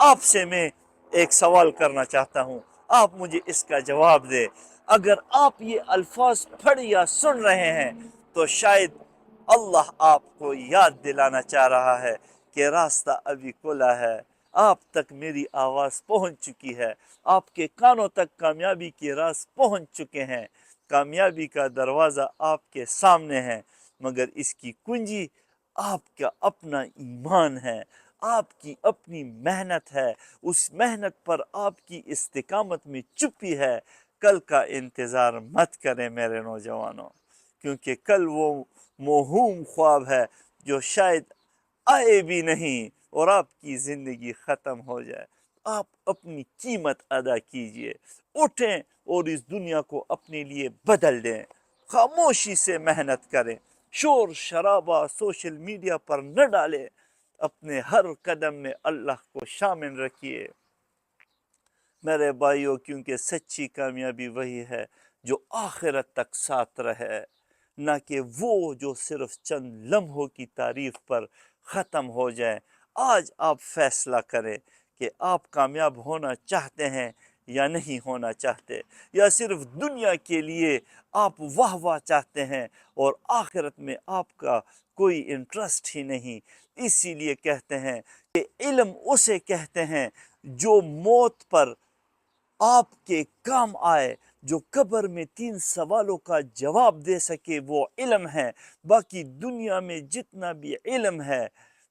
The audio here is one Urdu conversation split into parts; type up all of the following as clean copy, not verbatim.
آپ سے میں ایک سوال کرنا چاہتا ہوں، آپ مجھے اس کا جواب دے۔ اگر آپ یہ الفاظ پڑھ یا سن رہے ہیں تو شاید اللہ آپ کو یاد دلانا چاہ رہا ہے کہ راستہ ابھی کھلا ہے، آپ تک میری آواز پہنچ چکی ہے، آپ کے کانوں تک کامیابی کے راز پہنچ چکے ہیں، کامیابی کا دروازہ آپ کے سامنے ہے، مگر اس کی کنجی آپ کا اپنا ایمان ہے، آپ کی اپنی محنت ہے، اس محنت پر آپ کی استقامت میں چھپی ہے۔ کل کا انتظار مت کریں میرے نوجوانوں، کیونکہ کل وہ موہوم خواب ہے جو شاید آئے بھی نہیں اور آپ کی زندگی ختم ہو جائے۔ آپ اپنی قیمت ادا کیجئے، اٹھیں اور اس دنیا کو اپنے لیے بدل دیں، خاموشی سے محنت کریں، شور شرابہ سوشل میڈیا پر نہ ڈالیں، اپنے ہر قدم میں اللہ کو شامل رکھیے میرے بھائیوں، کیونکہ سچی کامیابی وہی ہے جو آخرت تک ساتھ رہے، نہ کہ وہ جو صرف چند لمحوں کی تعریف پر ختم ہو جائے۔ آج آپ فیصلہ کریں کہ آپ کامیاب ہونا چاہتے ہیں یا نہیں ہونا چاہتے، یا صرف دنیا کے لیے آپ واہ واہ چاہتے ہیں اور آخرت میں آپ کا کوئی انٹرسٹ ہی نہیں۔ اسی لیے کہتے ہیں کہ علم اسے کہتے ہیں جو موت پر آپ کے کام آئے، جو قبر میں 3 سوالوں کا جواب دے سکے، وہ علم ہے۔ باقی دنیا میں جتنا بھی علم ہے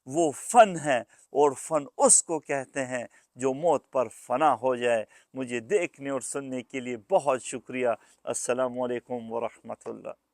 وہ فن ہے، اور فن اس کو کہتے ہیں جو موت پر فنا ہو جائے۔ مجھے دیکھنے اور سننے کے لیے بہت شکریہ۔ السلام علیکم ورحمۃ اللہ۔